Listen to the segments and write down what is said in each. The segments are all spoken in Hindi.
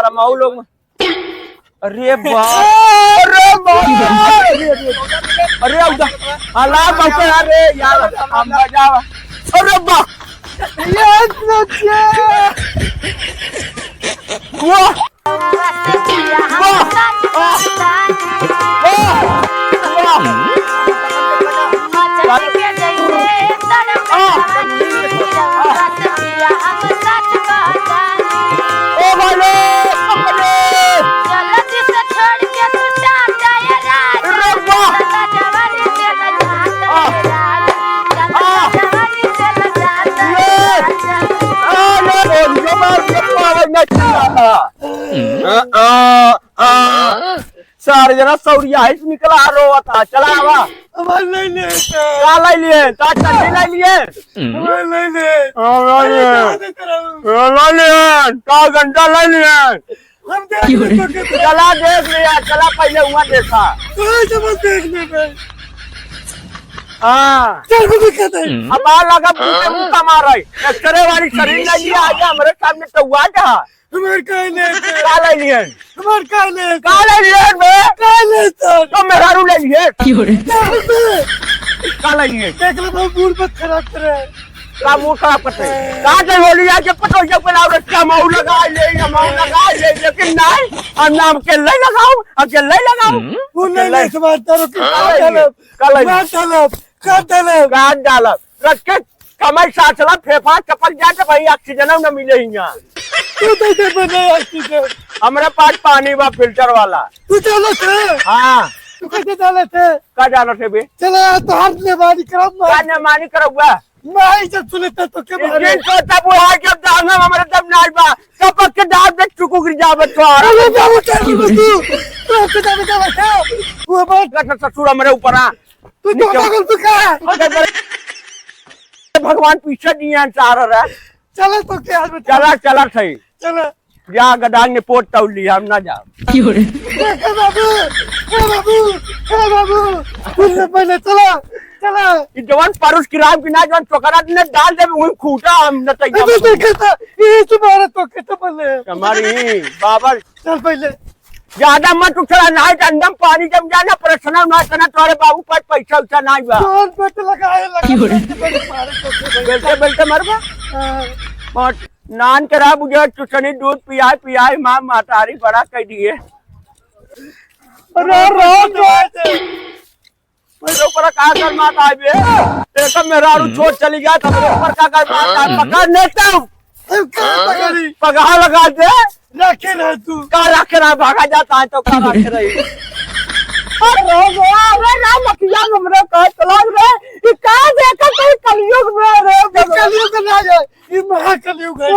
यार हम लोग। अरे बाप, अरे बाप, अरे अल्लाह बाप, अरे यार हम बजा। अरे बाप, सारे जना सौरिया है निकला रो था चला आवा ले लिए का घंटा ले लिए चला देख लिया चला पहले हुआ देखा हाँ अब आ लगा मुक्का मार रही एक्सरे वाली शरीर ले लिया आजा हमारे सामने तो हुआ था तो मेरा रू ले लिए का मुंह खराब करते कहाँ से हो लिया जब पटो जब क्या मऊ लगा ले लेकिन नहीं और नाम के ले लगाऊ अकेले लगाऊ रख के कमर साचला फेफा चपक जाए तो भाई ऑक्सीजन न मिले यहाँ हमारे पास पानी बा फिल्टर वाला तू चलो थे हाँ तू कैसे चले थे का जाना थे बे चले तो हाथ में मानी करूँगा मैं जब सुनता तो क्या मारे तब बुढ़ा जब दांगा हमारे तब नाच बा कपक के दांत में चुकू गिर जावे तो अरे बाबू तू क्या वो बात ससुर हमारे ऊपर आ तू तो पागल तू क्या भगवान पीछे नहीं चाह रहा है चला तो क्या चला सही चला जा गदान ने पोट तौल लिया हम ना जाओ बाबू पहले चला जवान परुष किराम की ना जवान चोकरा ने डाल दे वही खूटा हम न देखता ये तुम्हारा तो के पहले हमारी बाबा चल पहले ज्यादा मत उछला नहीं अंदर पानी जम जाना प्रश्न ना करना तुम्हारे बाबू पास पैसा उछा नहीं बा कौन पेट लगाए बेलते मरबा नान करा बुझे चुसनी दूध पियाए माँ मातारी बड़ा कह दिए मेरे ऊपर का कर माता देखो मेरा छोट चली गया था मेरे ऊपर का कर माता पकड़ लेता हूँ पगार लगा दे रखे ना तू का रखे ना भागा जाता है तो का रखे रही कलयुग ना जाए ये महाकलयुग है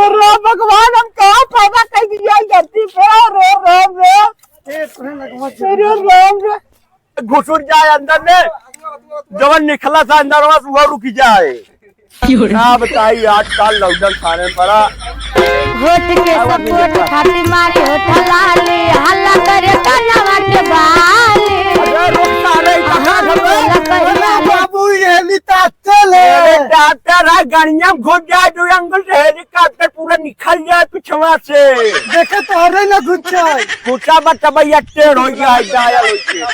भगवान हम कहाँ पैदा कर दिया धरती पे घुसुर जाए अंदर में जवन निकला था अंदर वह रुक जाए क्या बताइए आजकल लॉकडाउन खाने पड़ा होठ के सपोर्ट खाती मारी होठ लाली हल्ला करे कनवा के बाली बाबू ये हेलीकॉप्टर है डॉक्टर है गड़िया घुस जाए जो अंगल से हेलीकॉप्टर पूरा निकल जाए पिछवा से देखे तो अरे ना घुस जाए घुसा बच्चा भैया टेढ़ हो गया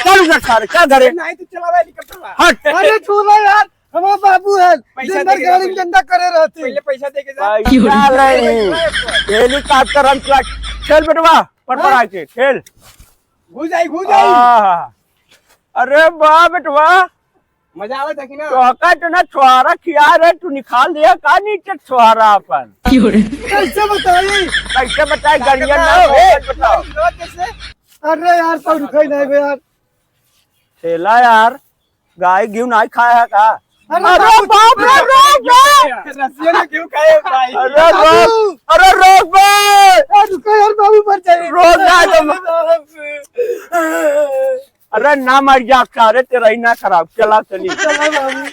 चल उधर सारे क्या करे नहीं तो चला हेलीकॉप्टर हट अरे छोड़ो यार हमारा बाबू है दिन भर गाड़ी में धंधा करे रहते पहले पैसा दे के हेलीकॉप्टर हम खेल बेटवा पटपड़ा के खेल घुस जाई अरे वाह बेटवा मजा आवे था कि ना तो ना छुहारा खिया रे तू निकाल दिया का नीचे छुहारा अपन कैसे बताए गाड़िया ना कैसे अरे यार तो रुका ही नहीं यार ठेला यार गाय घी नहीं खाया है का अरे बाप रे रसिया ने क्यों खाए भाई अरे रोक बे रुको यार बाबू मर जाए रोक ना अरे ना मर जा सारे तेरा ही ना खराब चला चली चला बाबू